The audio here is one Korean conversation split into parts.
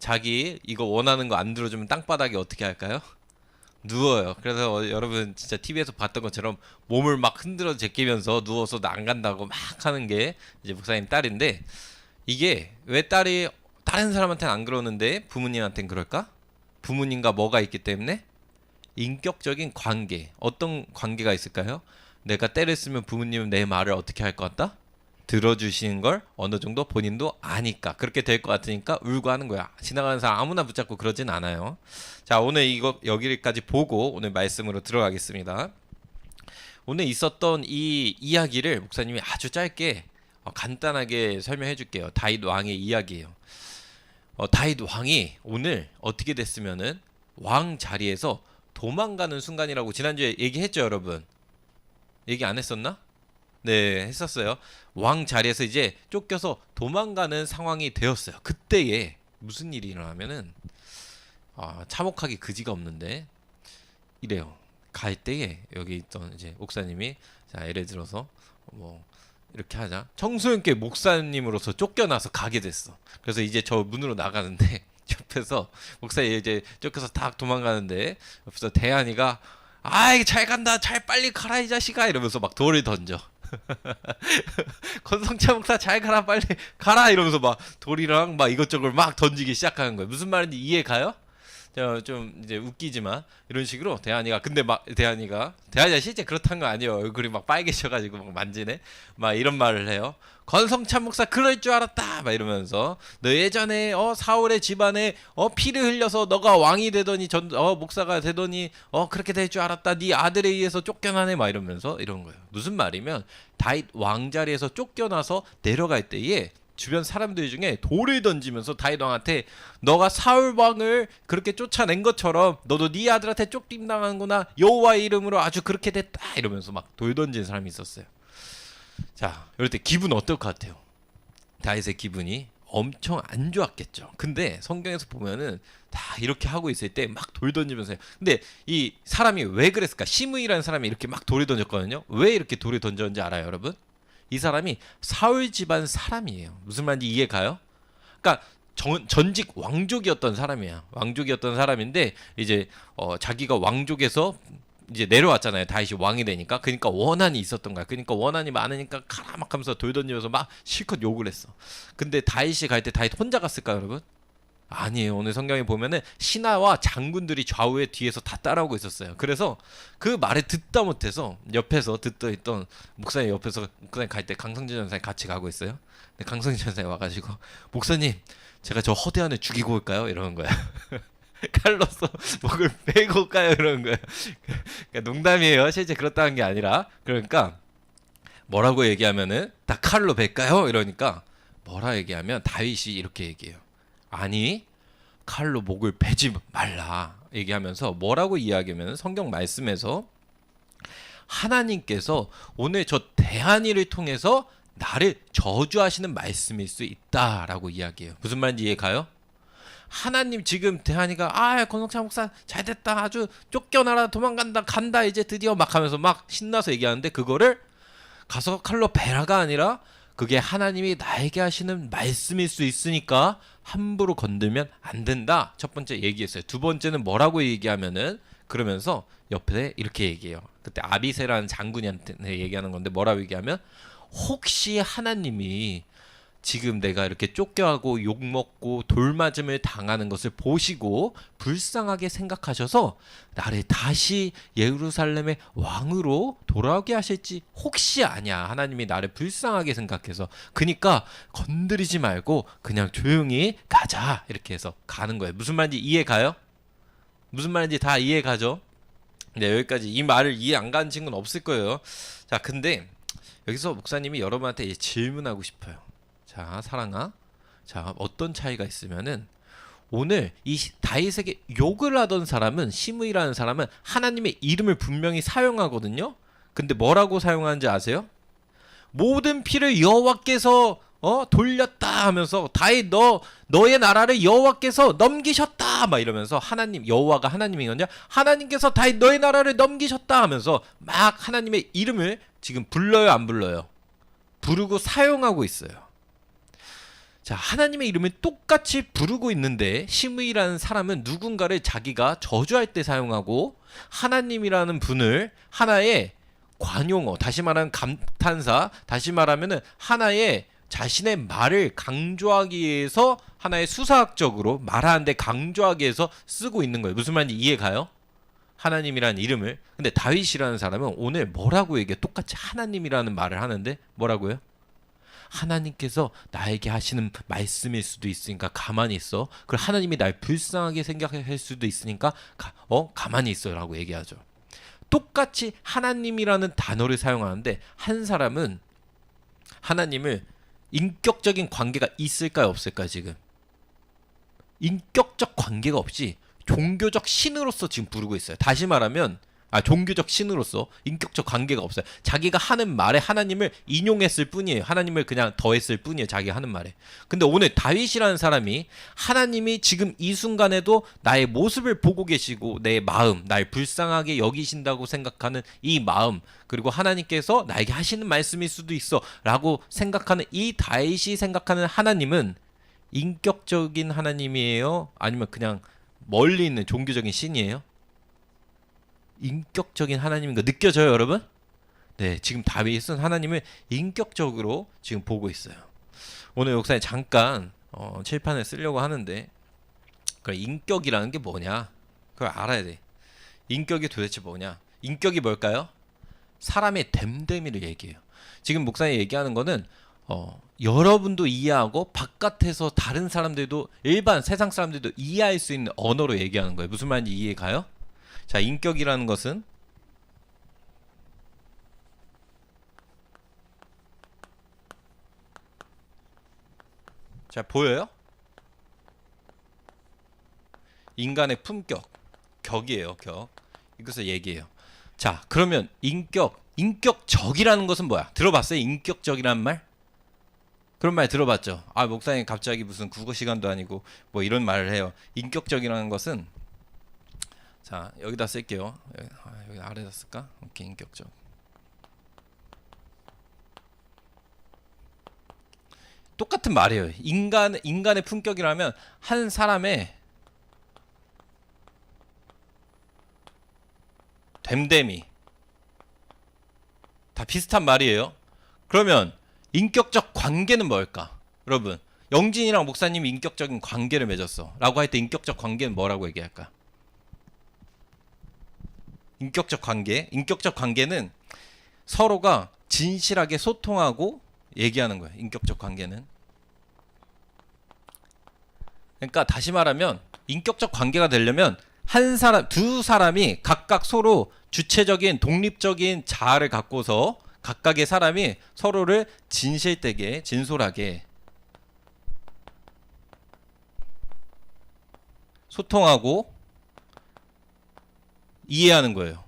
자기 이거 원하는 거 안 들어주면 땅바닥에 어떻게 할까요? 누워요. 그래서 여러분 진짜 TV에서 봤던 것처럼 몸을 막 흔들어 제끼면서 누워서 나 안 간다고 막 하는 게 이제 목사님 딸인데, 이게 왜 딸이 다른 사람한테는 안 그러는데 부모님한테는 그럴까? 부모님과 뭐가 있기 때문에? 인격적인 관계. 어떤 관계가 있을까요? 내가 때를 쓰면 부모님은 내 말을 어떻게 할 것 같다? 들어주시는 걸 어느 정도 본인도 아니까, 그렇게 될 것 같으니까 울고 하는 거야. 지나가는 사람 아무나 붙잡고 그러진 않아요. 자, 오늘 이거 여기까지 보고 오늘 말씀으로 들어가겠습니다. 오늘 있었던 이 이야기를 목사님이 아주 짧게 간단하게 설명해 줄게요. 다윗 왕의 이야기예요. 다윗 왕이 오늘 어떻게 됐으면은 왕 자리에서 도망가는 순간이라고 지난주에 얘기했죠, 여러분? 얘기 안 했었나? 네, 했었어요. 왕 자리에서 이제 쫓겨서 도망가는 상황이 되었어요. 그때에 무슨 일이 일어나면은 참혹하기 그지가 없는데 이래요. 갈 때에 여기 있던 이제 목사님이, 자 예를 들어서 뭐 이렇게 하자, 청소년께 목사님으로서 쫓겨나서 가게 됐어. 그래서 이제 저 문으로 나가는데 옆에서 목사님 이제 쫓겨서 딱 도망가는데 옆에서 대한이가 아이 잘 간다, 잘 빨리 가라 이 자식아 이러면서 막 돌을 던져. 권성차 목사 잘 가라 빨리 가라 이러면서 막 돌이랑 막 이것저것 막 던지기 시작하는 거예요. 무슨 말인지 이해 가요? 좀 이제 웃기지만 이런 식으로 대한이가, 근데 막 대한이가 실제 그렇다는 거 아니에요. 얼굴이 막 빨개져가지고 막 만지네, 막 이런 말을 해요. 권성찬 목사 그럴 줄 알았다 막 이러면서, 너 예전에 사울의 집안에 피를 흘려서 너가 왕이 되더니 목사가 되더니 그렇게 될 줄 알았다, 네 아들에 의해서 쫓겨나네 막 이러면서 이런 거예요. 무슨 말이면 다윗 왕자리에서 쫓겨나서 내려갈 때에 주변 사람들 중에 돌을 던지면서 다윗 왕한테 너가 사울 왕을 그렇게 쫓아낸 것처럼 너도 네 아들한테 쫓김당하는구나, 여호와의 이름으로 아주 그렇게 됐다 이러면서 막 돌 던진 사람이 있었어요. 자, 이럴 때 기분 어떨 것 같아요? 다윗의 기분이 엄청 안 좋았겠죠. 근데 성경에서 보면은 다 이렇게 하고 있을 때 막 돌 던지면서 해요. 근데 이 사람이 왜 그랬을까? 시므이라는 사람이 이렇게 막 돌을 던졌거든요. 왜 이렇게 돌을 던졌는지 알아요, 여러분? 이 사람이 사울 집안 사람이에요. 무슨 말인지 이해 가요? 그러니까 전직 왕족이었던 사람이야. 왕족이었던 사람인데 이제 자기가 왕족에서 이제 내려왔잖아요. 다윗이 왕이 되니까. 그러니까 원한이 있었던 거야. 그러니까 원한이 많으니까 가라 막 하면서 돌 던지면서 막 실컷 욕을 했어. 근데 다윗이 갈 때 다윗 혼자 갔을까, 여러분? 아니에요. 오늘 성경에 보면은 신하와 장군들이 좌우에 뒤에서 다 따라오고 있었어요. 그래서 그 말을 듣다 못해서 옆에서 듣고 있던 목사님 옆에서, 목사님 갈 때 강성진 전사님 같이 가고 있어요. 근데 강성진 전사님 와가지고 목사님 제가 저 허대한을 죽이고 올까요? 이러는 거야. 칼로서 목을 베고 올까요? 이러는 거예요. 그러니까 농담이에요. 실제 그렇다는 게 아니라, 그러니까 뭐라고 얘기하면은 다 칼로 벨까요? 이러니까 뭐라 얘기하면 다윗이 이렇게 얘기해요. 아니 칼로 목을 베지 말라 얘기하면서 뭐라고 이야기하면, 성경 말씀에서 하나님께서 오늘 저 대한이를 통해서 나를 저주하시는 말씀일 수 있다라고 이야기해요. 무슨 말인지 이해 가요? 하나님 지금 대한이가 권성찬 목사 잘됐다, 아주 쫓겨나라, 도망간다, 간다 이제 드디어 막 하면서 막 신나서 얘기하는데, 그거를 가서 칼로 베라가 아니라 그게 하나님이 나에게 하시는 말씀일 수 있으니까 함부로 건들면 안 된다. 첫 번째 얘기했어요. 두 번째는 뭐라고 얘기하면은, 그러면서 옆에 이렇게 얘기해요. 그때 아비새라는 장군한테 얘기하는 건데 뭐라고 얘기하면, 혹시 하나님이 지금 내가 이렇게 쫓겨가고 욕먹고 돌맞음을 당하는 것을 보시고 불쌍하게 생각하셔서 나를 다시 예루살렘의 왕으로 돌아오게 하실지 혹시 아냐, 하나님이 나를 불쌍하게 생각해서, 그니까 건드리지 말고 그냥 조용히 가자 이렇게 해서 가는 거예요. 무슨 말인지 이해 가요? 무슨 말인지 다 이해 가죠? 네, 여기까지. 이 말을 이해 안 가는 친구는 없을 거예요. 자, 근데 여기서 목사님이 여러분한테 질문하고 싶어요. 자, 사랑아. 자, 어떤 차이가 있으면은, 오늘 이 다윗에게 욕을 하던 사람은, 시므이라는 사람은 하나님의 이름을 분명히 사용하거든요. 근데 뭐라고 사용하는지 아세요? 모든 피를 여호와께서 돌렸다 하면서, 다윗 너의 나라를 여호와께서 넘기셨다 막 이러면서, 하나님, 여호와가 하나님이거든요. 하나님께서 다윗 너의 나라를 넘기셨다 하면서 막 하나님의 이름을 지금 불러요, 안 불러요? 부르고 사용하고 있어요. 자, 하나님의 이름을 똑같이 부르고 있는데 시므이라는 사람은 누군가를 자기가 저주할 때 사용하고 하나님이라는 분을 하나의 관용어, 다시 말하면 감탄사, 다시 말하면은 하나의 자신의 말을 강조하기 위해서 하나의 수사학적으로 말하는데 강조하기 위해서 쓰고 있는 거예요. 무슨 말인지 이해 가요? 하나님이라는 이름을. 근데 다윗이라는 사람은 오늘 뭐라고 얘기해? 똑같이 하나님이라는 말을 하는데 뭐라고요? 하나님께서 나에게 하시는 말씀일 수도 있으니까 가만히 있어. 그리고 하나님이 날 불쌍하게 생각할 수도 있으니까 가만히 있어라고 얘기하죠. 똑같이 하나님이라는 단어를 사용하는데 한 사람은 하나님을 인격적인 관계가 있을까요, 없을까요, 지금? 인격적 관계가 없이 종교적 신으로서 지금 부르고 있어요. 다시 말하면 종교적 신으로서 인격적 관계가 없어요. 자기가 하는 말에 하나님을 인용했을 뿐이에요. 하나님을 그냥 더했을 뿐이에요. 자기가 하는 말에. 근데 오늘 다윗이라는 사람이 하나님이 지금 이 순간에도 나의 모습을 보고 계시고 내 마음, 날 불쌍하게 여기신다고 생각하는 이 마음, 그리고 하나님께서 나에게 하시는 말씀일 수도 있어 라고 생각하는 이 다윗이 생각하는 하나님은 인격적인 하나님이에요? 아니면 그냥 멀리 있는 종교적인 신이에요? 인격적인 하나님인 거 느껴져요, 여러분? 네, 지금 다윗은 하나님을 인격적으로 지금 보고 있어요. 오늘 목사님 잠깐 칠판을 쓰려고 하는데 그래, 인격이라는 게 뭐냐? 그걸 알아야 돼. 인격이 도대체 뭐냐? 인격이 뭘까요? 사람의 됨됨이를 얘기해요. 지금 목사님 얘기하는 거는 여러분도 이해하고 바깥에서 다른 사람들도 일반 세상 사람들도 이해할 수 있는 언어로 얘기하는 거예요. 무슨 말인지 이해 가요? 자, 인격이라는 것은 자, 보여요? 인간의 품격, 격이에요, 격. 이것을 얘기해요. 자, 그러면 인격적이라는 것은 뭐야? 들어봤어요? 인격적이라는 말? 그런 말 들어봤죠? 목사님 갑자기 무슨 국어 시간도 아니고 뭐 이런 말을 해요. 인격적이라는 것은 자, 여기다 쓸게요. 여기 아래다 쓸까? 오케이, 인격적. 똑같은 말이에요. 인간의 품격이라면 한 사람의 됨됨이 다 비슷한 말이에요. 그러면 인격적 관계는 뭘까? 여러분, 영진이랑 목사님이 인격적인 관계를 맺었어 라고 할 때 인격적 관계는 뭐라고 얘기할까? 인격적 관계는 서로가 진실하게 소통하고 얘기하는 거예요. 인격적 관계는. 그러니까 다시 말하면 인격적 관계가 되려면 두 사람이 각각 서로 주체적인 독립적인 자아를 갖고서 각각의 사람이 서로를 진솔하게 소통하고 이해하는 거예요.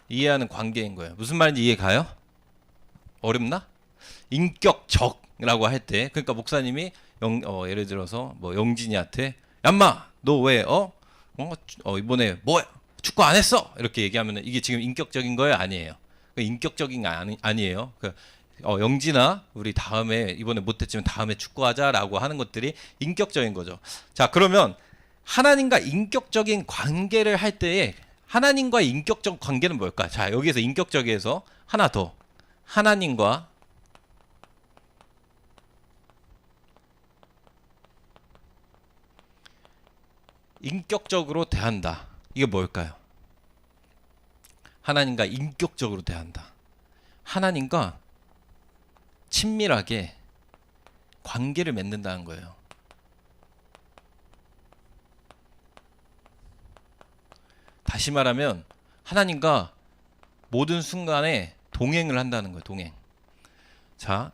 이해하는 관계인 거예요. 무슨 말인지 이해 가요? 어렵나? 인격적이라고 할 때, 그러니까 목사님이 예를 들어서 뭐 영진이한테 얌마 너 왜 이번에 뭐야 축구 안 했어? 이렇게 얘기하면 이게 지금 인격적인 거예요? 아니에요. 인격적인 게 아니에요. 영진아 우리 다음에 이번에 못했지만 다음에 축구하자라고 하는 것들이 인격적인 거죠. 자, 그러면 하나님과 인격적인 관계를 할 때에 하나님과의 인격적 관계는 뭘까? 자, 여기에서 인격적에서 하나 더. 하나님과 인격적으로 대한다. 이게 뭘까요? 하나님과 인격적으로 대한다. 하나님과 친밀하게 관계를 맺는다는 거예요. 다시 말하면 하나님과 모든 순간에 동행을 한다는 거예요. 동행. 자,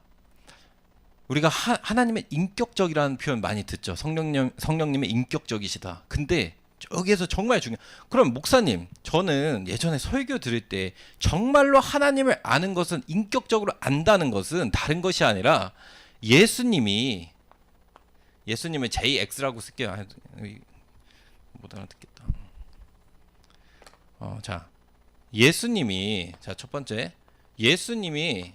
우리가 하나님의 인격적이라는 표현 많이 듣죠. 성령님의 인격적이시다. 근데 여기에서 정말 그럼 목사님, 저는 예전에 설교 들을 때 정말로 하나님을 아는 것은 인격적으로 안다는 것은 다른 것이 아니라 예수님을 JX라고 쓸게요. 못 알아듣겠다. 자, 예수님이 첫 번째 예수님이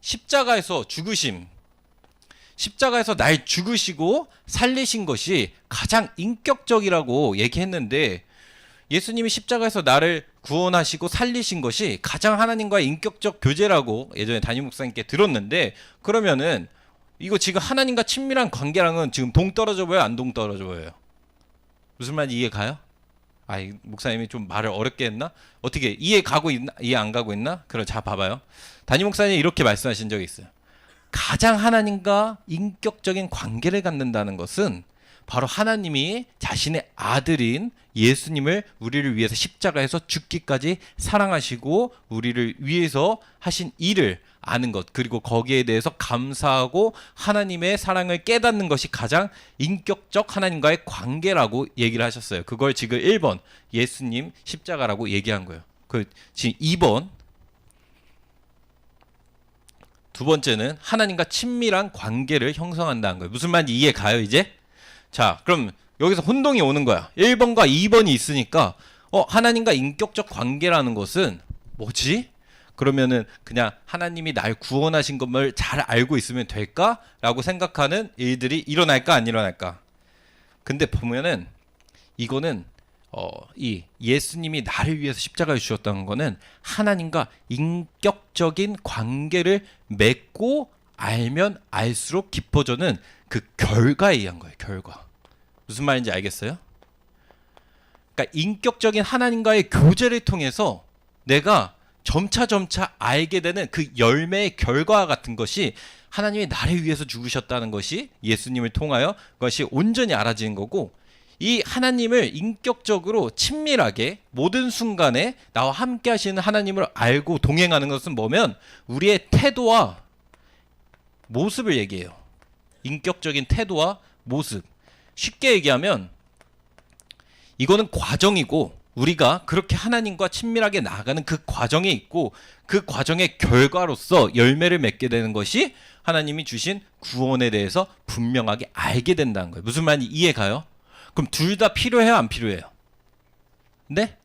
십자가에서 죽으심, 십자가에서 날 죽으시고 살리신 것이 가장 인격적이라고 얘기했는데 예수님이 십자가에서 나를 구원하시고 살리신 것이 가장 하나님과의 인격적 교제라고 예전에 담임 목사님께 들었는데 그러면은 이거 지금 하나님과 친밀한 관계랑은 지금 동떨어져 보여요? 안 동떨어져 보여요? 무슨 말인지 이해 가요? 목사님이 좀 말을 어렵게 했나? 어떻게 이해 가고 있나? 이해 안 가고 있나? 그럼 자 봐봐요. 담임 목사님이 이렇게 말씀하신 적이 있어요. 가장 하나님과 인격적인 관계를 갖는다는 것은 바로 하나님이 자신의 아들인 예수님을 우리를 위해서 십자가에서 죽기까지 사랑하시고 우리를 위해서 하신 일을 아는 것, 그리고 거기에 대해서 감사하고 하나님의 사랑을 깨닫는 것이 가장 인격적 하나님과의 관계라고 얘기를 하셨어요. 그걸 지금 1번 예수님 십자가라고 얘기한 거예요. 지금 2번 두 번째는 하나님과 친밀한 관계를 형성한다는 거예요. 무슨 말인지 이해 가요 이제? 자, 그럼 여기서 혼동이 오는 거야. 1번과 2번이 있으니까 하나님과 인격적 관계라는 것은 뭐지? 그러면은 그냥 하나님이 날 구원하신 것을 잘 알고 있으면 될까라고 생각하는 일들이 일어날까 안 일어날까? 근데 보면은 이거는 이 예수님이 나를 위해서 십자가를 주셨다는 거는 하나님과 인격적인 관계를 맺고 알면 알수록 깊어져는 그 결과에 의한 거예요. 결과. 무슨 말인지 알겠어요? 그러니까 인격적인 하나님과의 교제를 통해서 내가 점차 알게 되는 그 열매의 결과 같은 것이 하나님이 나를 위해서 죽으셨다는 것이 예수님을 통하여 그것이 온전히 알아지는 거고, 이 하나님을 인격적으로 친밀하게 모든 순간에 나와 함께 하시는 하나님을 알고 동행하는 것은 뭐면 우리의 태도와 모습을 얘기해요. 인격적인 태도와 모습. 쉽게 얘기하면 이거는 과정이고 우리가 그렇게 하나님과 친밀하게 나아가는 그 과정에 있고 그 과정의 결과로서 열매를 맺게 되는 것이 하나님이 주신 구원에 대해서 분명하게 알게 된다는 거예요. 무슨 말인지 이해가요? 그럼 둘 다 필요해요? 안 필요해요? 네?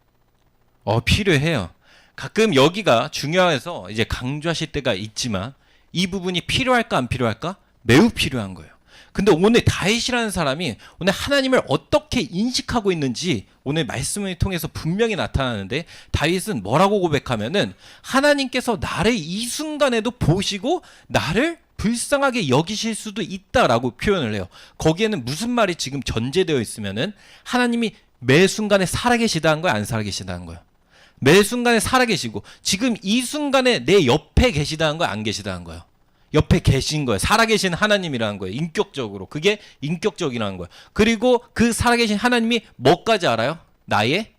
필요해요. 가끔 여기가 중요해서 이제 강조하실 때가 있지만 이 부분이 필요할까 안 필요할까? 매우 필요한 거예요. 근데 오늘 다윗이라는 사람이 오늘 하나님을 어떻게 인식하고 있는지 오늘 말씀을 통해서 분명히 나타나는데, 다윗은 뭐라고 고백하면은 하나님께서 나를 이 순간에도 보시고 나를 불쌍하게 여기실 수도 있다라고 표현을 해요. 거기에는 무슨 말이 지금 전제되어 있으면은 하나님이 매 순간에 살아계시다는 거야, 안 살아계시다는 거야? 매 순간에 살아계시고 지금 이 순간에 내 옆에 계시다는 거야, 안 계시다는 거야? 옆에 계신 거예요. 살아계신 하나님이라는 거예요. 인격적으로. 그게 인격적이라는 거예요. 그리고 그 살아계신 하나님이 뭐까지 알아요? 나의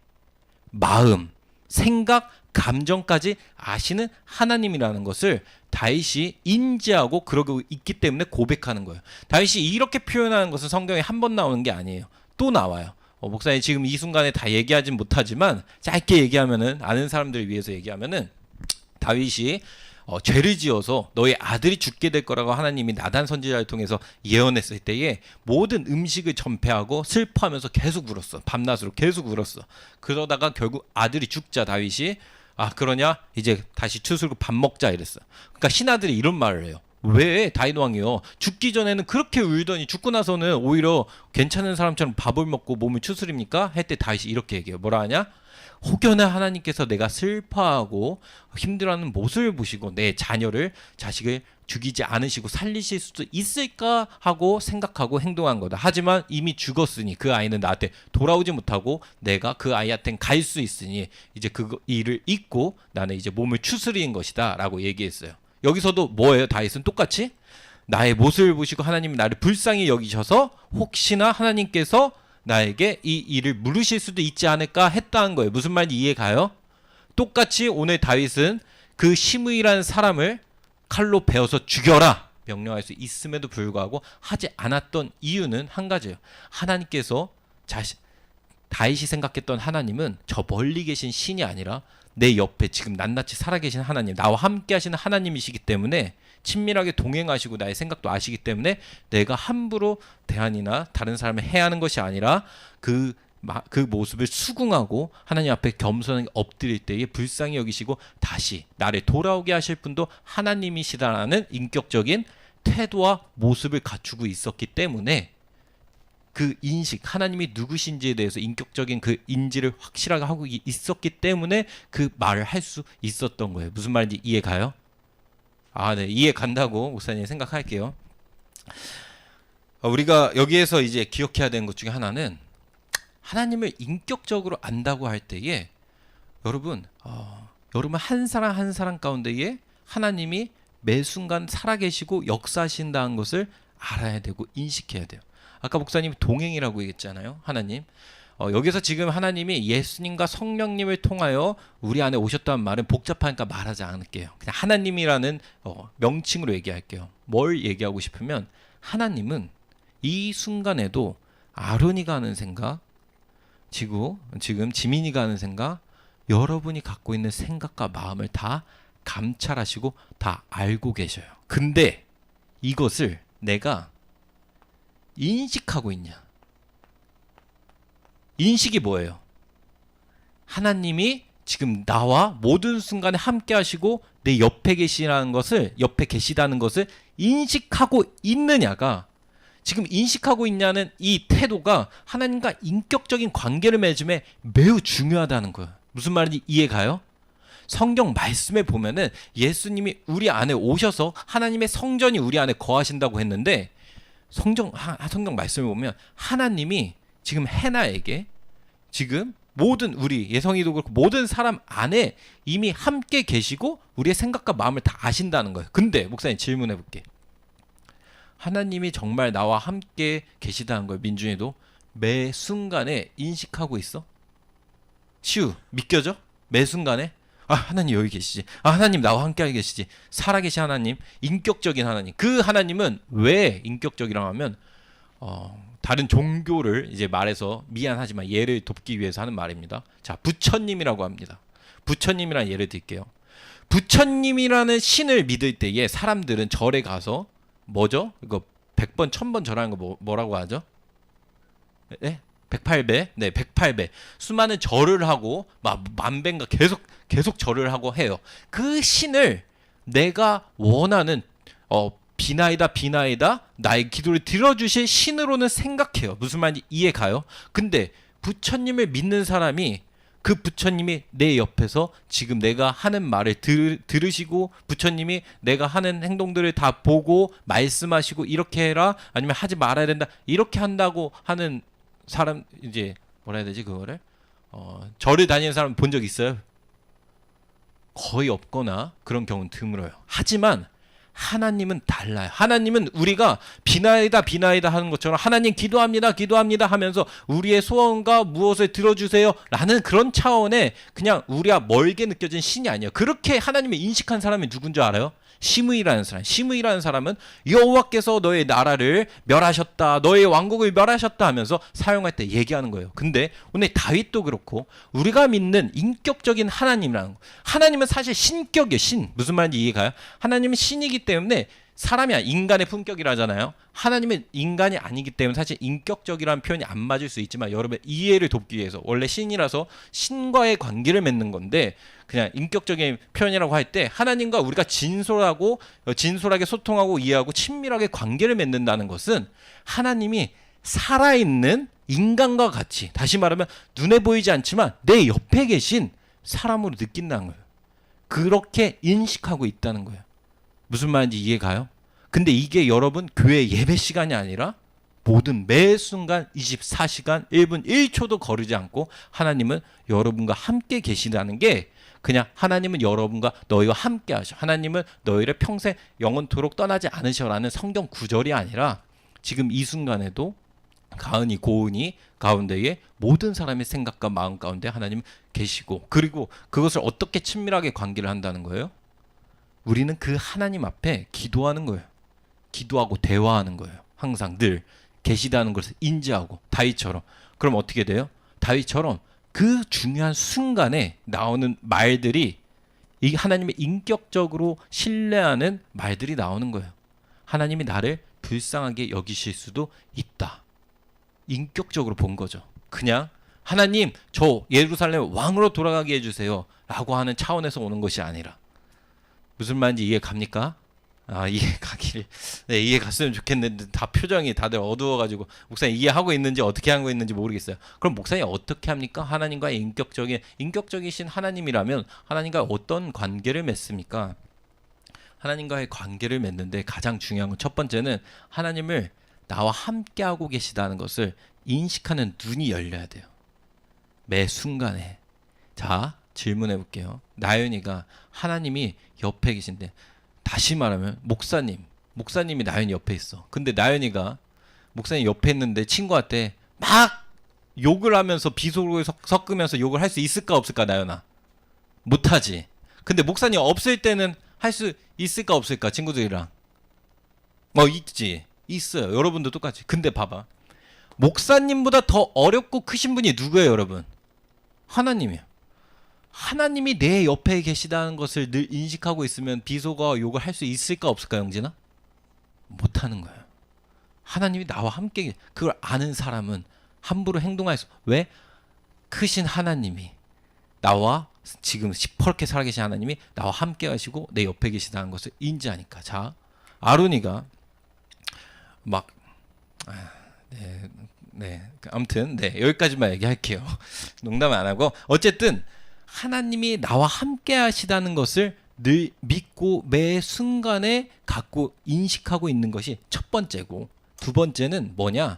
마음, 생각, 감정까지 아시는 하나님이라는 것을 다윗이 인지하고 그러고 있기 때문에 고백하는 거예요. 다윗이 이렇게 표현하는 것은 성경에 한 번 나오는 게 아니에요. 또 나와요. 목사님 지금 이 순간에 다 얘기하진 못하지만 짧게 얘기하면은, 아는 사람들을 위해서 얘기하면은, 다윗이 죄를 지어서 너의 아들이 죽게 될 거라고 하나님이 나단 선지자를 통해서 예언했을 때에 모든 음식을 전폐하고 슬퍼하면서 계속 울었어. 밤낮으로 계속 울었어. 그러다가 결국 아들이 죽자 다윗이 그러냐 이제 다시 추슬고 밥 먹자 이랬어. 그러니까 신하들이 이런 말을 해요. 왜 다윗 왕이요? 죽기 전에는 그렇게 울더니 죽고 나서는 오히려 괜찮은 사람처럼 밥을 먹고 몸을 추스립니까? 할 때 다윗이 이렇게 얘기해요. 뭐라 하냐? 혹여나 하나님께서 내가 슬퍼하고 힘들어하는 모습을 보시고 내 자식을 죽이지 않으시고 살리실 수도 있을까 하고 생각하고 행동한 거다. 하지만 이미 죽었으니 그 아이는 나한테 돌아오지 못하고 내가 그 아이한테는 갈 수 있으니 이제 그 일을 잊고 나는 이제 몸을 추스리는 것이다 라고 얘기했어요. 여기서도 뭐예요? 다윗은 똑같이 나의 모습을 보시고 하나님이 나를 불쌍히 여기셔서 혹시나 하나님께서 나에게 이 일을 물으실 수도 있지 않을까 했다는 거예요. 무슨 말인지 이해가요? 똑같이 오늘 다윗은 그 시므이라는 사람을 칼로 베어서 죽여라 명령할 수 있음에도 불구하고 하지 않았던 이유는 한 가지예요. 하나님께서 다윗이 생각했던 하나님은 저 멀리 계신 신이 아니라 내 옆에 지금 낱낱이 살아계신 하나님, 나와 함께 하시는 하나님이시기 때문에 친밀하게 동행하시고 나의 생각도 아시기 때문에 내가 함부로 대안이나 다른 사람을 해하는 것이 아니라 그 모습을 수긍하고 하나님 앞에 겸손하게 엎드릴 때에 불쌍히 여기시고 다시 나를 돌아오게 하실 분도 하나님이시다라는 인격적인 태도와 모습을 갖추고 있었기 때문에 그 인식, 하나님이 누구신지에 대해서 인격적인 그 인지를 확실하게 하고 있었기 때문에 그 말을 할 수 있었던 거예요. 무슨 말인지 이해 가요? 네, 이해 간다고 목사님 생각할게요. 우리가 여기에서 이제 기억해야 되는 것 중에 하나는 하나님을 인격적으로 안다고 할 때에 여러분 한 사람 한 사람 가운데에 하나님이 매 순간 살아계시고 역사하신다는 것을 알아야 되고 인식해야 돼요. 아까 목사님이 동행이라고 얘기했잖아요. 하나님. 여기서 지금 하나님이 예수님과 성령님을 통하여 우리 안에 오셨다는 말은 복잡하니까 말하지 않을게요. 그냥 하나님이라는 명칭으로 얘기할게요. 뭘 얘기하고 싶으면 하나님은 이 순간에도 아론이가 하는 생각, 지금 지민이가 하는 생각, 여러분이 갖고 있는 생각과 마음을 다 감찰하시고 다 알고 계셔요. 근데 이것을 내가 인식하고 있냐? 인식이 뭐예요? 하나님이 지금 나와 모든 순간에 함께 하시고 내 옆에 계시다는 것을 인식하고 있느냐가, 지금 인식하고 있냐는 이 태도가 하나님과 인격적인 관계를 맺음에 매우 중요하다는 거예요. 무슨 말인지 이해 가요? 성경 말씀에 보면은 예수님이 우리 안에 오셔서 하나님의 성전이 우리 안에 거하신다고 했는데, 성경 말씀을 보면 하나님이 지금 해나에게 지금 모든 우리 예성이도 그렇고 모든 사람 안에 이미 함께 계시고 우리의 생각과 마음을 다 아신다는 거예요. 근데 목사님 질문해 볼게. 하나님이 정말 나와 함께 계시다는 걸 민준이도 매 순간에 인식하고 있어? 시우 믿겨져? 매 순간에? 하나님 여기 계시지. 하나님 나와 함께 계시지. 살아계신 하나님, 인격적인 하나님. 그 하나님은 왜 인격적이라고 하면 다른 종교를 이제 말해서 미안하지만 예를 돕기 위해서 하는 말입니다. 자, 부처님이라고 합니다. 부처님이라는 예를 들게요. 부처님이라는 신을 믿을 때에 사람들은 절에 가서 뭐죠? 이거 100번, 1000번 절하는 거 뭐라고 하죠? 네? 108배? 네, 108배. 수많은 절을 하고 막 만배인가 계속 절을 하고 해요. 그 신을 내가 원하는 비나이다 나의 기도를 들어주실 신으로는 생각해요. 무슨 말인지 이해 가요? 근데 부처님을 믿는 사람이 그 부처님이 내 옆에서 지금 내가 하는 말을 들으시고 부처님이 내가 하는 행동들을 다 보고 말씀하시고 이렇게 해라 아니면 하지 말아야 된다 이렇게 한다고 하는 사람, 이제 뭐라 해야 되지 그거를 절을 다니는 사람 본 적 있어요? 거의 없거나 그런 경우는 드물어요. 하지만 하나님은 달라요. 하나님은 우리가 비나이다 하는 것처럼 하나님 기도합니다 하면서 우리의 소원과 무엇을 들어주세요 라는 그런 차원의 그냥 우리와 멀게 느껴진 신이 아니에요. 그렇게 하나님을 인식한 사람이 누군지 알아요? 시므이라는 사람. 시므이라는 사람은 여호와께서 너의 나라를 멸하셨다, 너의 왕국을 멸하셨다 하면서 사용할 때 얘기하는 거예요. 근데 오늘 다윗도 그렇고 우리가 믿는 인격적인 하나님이라는 거, 하나님은 사실 신격이에요. 신. 무슨 말인지 이해가요? 하나님은 신이기 때문에 사람이 인간의 품격이라잖아요. 하나님은 인간이 아니기 때문에 사실 인격적이라는 표현이 안 맞을 수 있지만 여러분 이해를 돕기 위해서 원래 신이라서 신과의 관계를 맺는 건데 그냥 인격적인 표현이라고 할 때 하나님과 우리가 진솔하게 소통하고 이해하고 친밀하게 관계를 맺는다는 것은 하나님이 살아있는 인간과 같이, 다시 말하면 눈에 보이지 않지만 내 옆에 계신 사람으로 느낀다는 거예요. 그렇게 인식하고 있다는 거예요. 무슨 말인지 이해가요? 근데 이게 여러분 교회 예배 시간이 아니라 모든 매 순간 24시간 1분 1초도 거르지 않고 하나님은 여러분과 함께 계시다는 게, 그냥 하나님은 여러분과 너희와 함께 하셔, 하나님은 너희를 평생 영원토록 떠나지 않으셔라는 성경 구절이 아니라 지금 이 순간에도 가은이 고은이 가운데에 모든 사람의 생각과 마음 가운데 하나님 계시고, 그리고 그것을 어떻게 친밀하게 관계를 한다는 거예요? 우리는 그 하나님 앞에 기도하는 거예요. 기도하고 대화하는 거예요. 항상 늘 계시다는 것을 인지하고, 다윗처럼. 그럼 어떻게 돼요? 다윗처럼 그 중요한 순간에 나오는 말들이 이 하나님의 인격적으로 신뢰하는 말들이 나오는 거예요. 하나님이 나를 불쌍하게 여기실 수도 있다. 인격적으로 본 거죠. 그냥 하나님 저 예루살렘 왕으로 돌아가게 해주세요 라고 하는 차원에서 오는 것이 아니라, 무슨 말인지 이해 갑니까? 이해 가기를. 네, 이해 갔으면 좋겠는데 다 표정이 다들 어두워가지고 목사님 이해하고 있는지 어떻게 하고 있는지 모르겠어요. 그럼 목사님 어떻게 합니까? 하나님과의 인격적이신 하나님이라면 하나님과 어떤 관계를 맺습니까? 하나님과의 관계를 맺는데 가장 중요한 건 첫 번째는 하나님을 나와 함께하고 계시다는 것을 인식하는 눈이 열려야 돼요. 매 순간에. 자, 질문해 볼게요. 나연이가 하나님이 옆에 계신데, 다시 말하면 목사님이 나연이 옆에 있어. 근데 나연이가 목사님 옆에 있는데 친구한테 막 욕을 하면서 비속어를 섞으면서 욕을 할 수 있을까 없을까? 나연아, 못하지. 근데 목사님 없을 때는 할 수 있을까 없을까? 친구들이랑 있지. 있어요. 여러분도 똑같이. 근데 봐봐, 목사님보다 더 어렵고 크신 분이 누구예요, 여러분? 하나님이에요. 하나님이 내 옆에 계시다는 것을 늘 인식하고 있으면 비속어와 욕을 할 수 있을까 없을까, 영진아? 못하는 거예요. 하나님이 나와 함께, 그걸 아는 사람은 함부로 행동할 수. 왜? 크신 하나님이 나와 지금 시퍼렇게 살아계신 하나님이 나와 함께 하시고 내 옆에 계시다는 것을 인지하니까. 자, 아론이가 막 아무튼 여기까지만 얘기할게요. 농담 안 하고, 어쨌든 하나님이 나와 함께 하시다는 것을 늘 믿고 매 순간에 갖고 인식하고 있는 것이 첫 번째고, 두 번째는 뭐냐?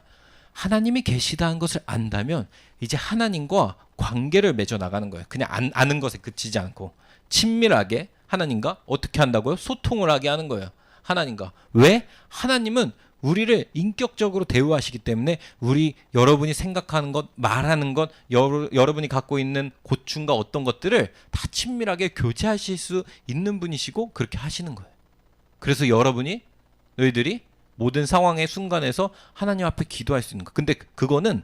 하나님이 계시다는 것을 안다면 이제 하나님과 관계를 맺어 나가는 거예요. 그냥 아는 것에 그치지 않고 친밀하게 하나님과 어떻게 한다고요? 소통을 하게 하는 거예요. 하나님과. 왜? 하나님은 우리를 인격적으로 대우하시기 때문에 여러분이 생각하는 것, 말하는 것, 여러분이 갖고 있는 고충과 어떤 것들을 다 친밀하게 교제하실 수 있는 분이시고 그렇게 하시는 거예요. 그래서 너희들이 모든 상황의 순간에서 하나님 앞에 기도할 수 있는 거. 근데 그거는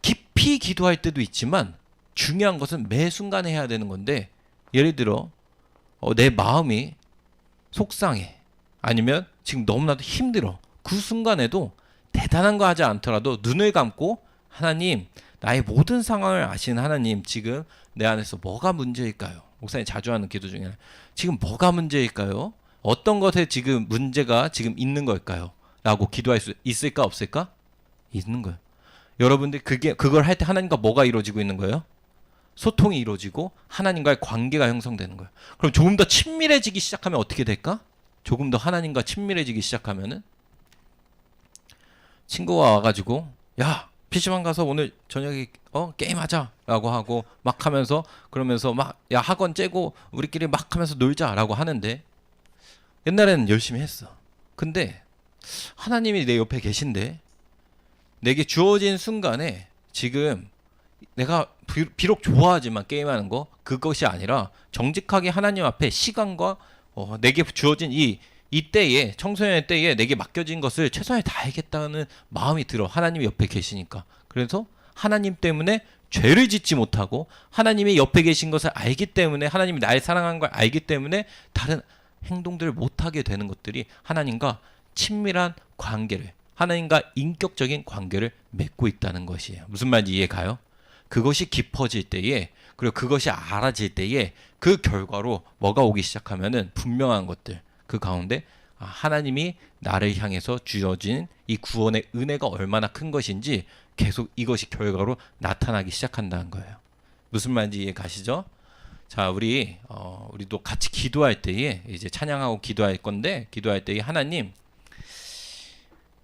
깊이 기도할 때도 있지만 중요한 것은 매 순간에 해야 되는 건데, 예를 들어 내 마음이 속상해, 아니면 지금 너무나도 힘들어, 그 순간에도 대단한 거 하지 않더라도 눈을 감고 하나님, 나의 모든 상황을 아시는 하나님, 지금 내 안에서 뭐가 문제일까요? 목사님 자주 하는 기도 중에 지금 뭐가 문제일까요? 어떤 것에 지금 문제가 지금 있는 걸까요? 라고 기도할 수 있을까 없을까? 있는 거예요. 여러분들 그걸 할 때 하나님과 뭐가 이루어지고 있는 거예요? 소통이 이루어지고 하나님과의 관계가 형성되는 거예요. 그럼 조금 더 친밀해지기 시작하면 어떻게 될까? 조금 더 하나님과 친밀해지기 시작하면은 친구가 와가지고 야, PC방 가서 오늘 저녁에 게임하자 라고 하고 막 하면서, 그러면서 막 야, 학원 째고 우리끼리 막 하면서 놀자 라고 하는데, 옛날에는 열심히 했어. 근데 하나님이 내 옆에 계신데 내게 주어진 순간에 지금 내가 비록 좋아하지만 게임하는 거, 그것이 아니라 정직하게 하나님 앞에 시간과 내게 주어진 이때에, 청소년의 때에 내게 맡겨진 것을 최선을 다하겠다는 마음이 들어. 하나님이 옆에 계시니까. 그래서 하나님 때문에 죄를 짓지 못하고 하나님이 옆에 계신 것을 알기 때문에, 하나님이 나를 사랑하는 걸 알기 때문에 다른 행동들을 못하게 되는 것들이 하나님과 친밀한 관계를, 하나님과 인격적인 관계를 맺고 있다는 것이에요. 무슨 말인지 이해 가요? 그것이 깊어질 때에, 그리고 그것이 알아질 때에 그 결과로 뭐가 오기 시작하면은 분명한 것들, 그 가운데 하나님이 나를 향해서 주어진 이 구원의 은혜가 얼마나 큰 것인지 계속 이것이 결과로 나타나기 시작한다는 거예요. 무슨 말인지 이해 가시죠? 자, 우리도 같이 기도할 때에, 이제 찬양하고 기도할 건데, 기도할 때에 하나님,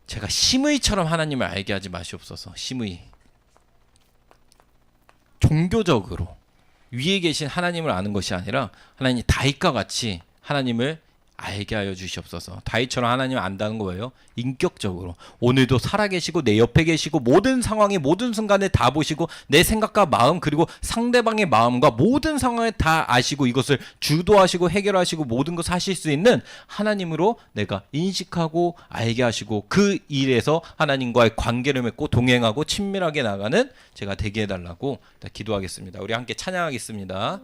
제가 심의처럼 하나님을 알게 하지 마시옵소서. 심의. 종교적으로 위에 계신 하나님을 아는 것이 아니라 하나님 다윗과 같이 하나님을 알게 하여 주시옵소서. 다윗처럼 하나님을 안다는 거예요. 인격적으로. 오늘도 살아계시고 내 옆에 계시고 모든 상황에, 모든 순간에 다 보시고 내 생각과 마음, 그리고 상대방의 마음과 모든 상황을 다 아시고 이것을 주도하시고 해결하시고 모든 것을 하실 수 있는 하나님으로 내가 인식하고 알게 하시고, 그 일에서 하나님과의 관계를 맺고 동행하고 친밀하게 나가는 제가 되게 해달라고 기도하겠습니다. 우리 함께 찬양하겠습니다.